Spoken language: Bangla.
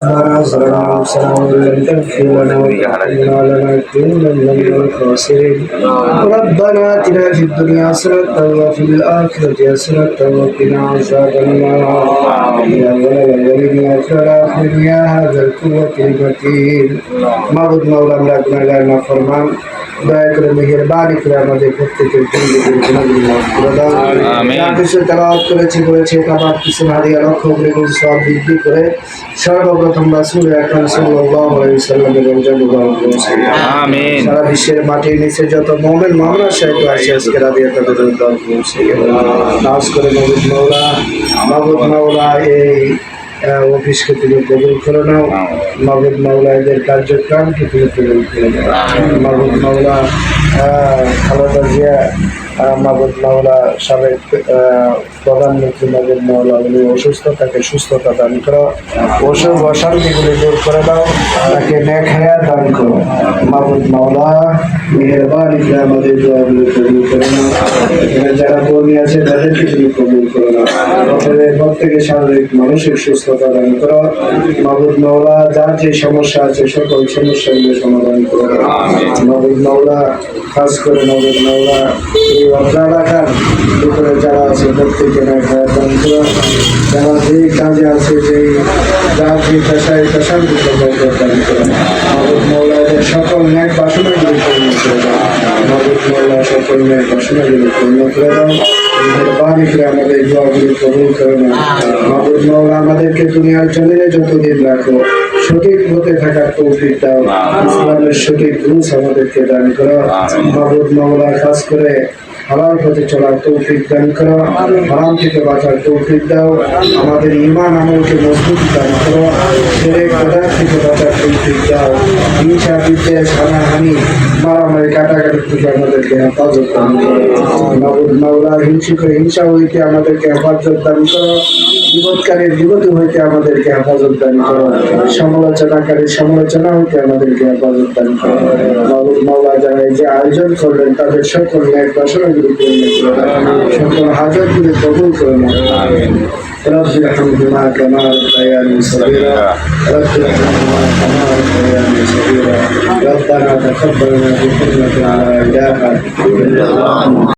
ربنا ظلمنا أنفسنا وإن لم تغفر لنا وترحمنا لنكونن من الخاسرين ربنا آتنا في الدنيا حسنة وفي الآخرة حسنة وقنا عذاب النار يا أول الأولين يا آخر الآخرين يا هذا القوة المتين মাবুদ মাওলা আমরা গুনাহগার নাফরমান দয়া করে মেহেরবানি করে আমাদের প্রত্যেকের জিন্দেগির গুনাহগুলো মাফ করে দাও যা কিছু তেলাওয়াত করেছি কাবার কিছু হাদিয়া লক্ষ করে সব বৃদ্ধি করে সর্বপ্রথম রাসূল আকরাম সাল্লাল্লাহু আলাইহি ওয়াসাল্লামের রওজা মুবারক পৌঁছে আমিন সারা বিশ্বের মাটির নিচে যত মুমিন মুমিনা সাহেব আছে আজকে রাতে তাদের দরবার পৌঁছে নাজ করে মাবুদ মাওলা এই অফিসকে তুমি কবুল করে নাও মাবুদ মাওলা এদের কার্যক্রমকে তুমি কবুল করে নাও মাবুদ মাওলা খালেদা জিয়া মাবুদ মাওলা সাবেক প্রধানমন্ত্রী মাবুদ মাওলা উনি অসুস্থ তাকে সুস্থতা দান করো অসুখ অশান্তিগুলি দূর করে দাও তাকে নেক হায়াত দান করো মাবুদ মাওলা মেহেরবানি করে আমাদের দোয়াগুলি কবুল করে নাও এখানে যারা কর্মী আছে তাদেরকে তুমি কবুল করে নাও তাদের প্রত্যেকে শারীরিক মানসিক সুস্থতা দান করো মাবুদ মাওলা যার যে সমস্যা আছে সকল সমস্যাগুলো সমাধান করো মাবুদ মাওলা খাস করে মাবুদ মাওলা এই অগ্রাধিকার ভিতরে যারা আছে প্রত্যেকে নেক হায়াত দান করো যারা যে কাজে আছে যার যে পেশায় পেশার ভিতরে বরকত দান করো মাবুদ মাওলা এদের সকল ন্যাক বাসনাগুলি পূর্ণ করে দাও মাবুদ মাওলা সকল ন্যাক বাসনাগুলি পূর্ণ করে দাও মেহেরবানি করে আমাদের দোয়াগুলি কবুল করে নাও মাবুদ মাওলা আমাদেরকে দুনিয়ার জমিনে যতদিন রাখো সঠিক পথে থাকার তৌফিক দাও ইসলামের সঠিক রুলস আমাদেরকে দান করো মাবুদ মাওলা খাস করে হালাল পথে চলার তৌফিক দান করো হারাম থেকে বাঁচার তৌফিক দাও আমাদের ঈমান আমলকে মজবুত দান করো শিরক বিদআত থেকে বাঁচার তৌফিক দাও হিংসা বিদ্বেষ হানাহানি মারামারি কাটাকাটি থেকে আমাদেরকে হেফাজত দান করো মাবুদ মাওলা হিংসা হইতে আমাদেরকে হেফাজত দান করো বিপদকারীর বিপদ হইতে আমাদেরকে হেফাজত দান করো সমালোচনাকারীর সমালোচনা হইতে আমাদেরকে হেফাজত দান করো মাবুদ মাওলা যারা এই যে আয়োজন করলেন তাদের সকল ন্যাক বাসনাগুলি পূর্ণ করে দাও সকল হাজতগুলি কবুল করে নাও رب ارحمهما كما ربياني صغيرا رب ارحمهما كما ربياني صغيرا ربنا تقبل منا بحرمة على إلهك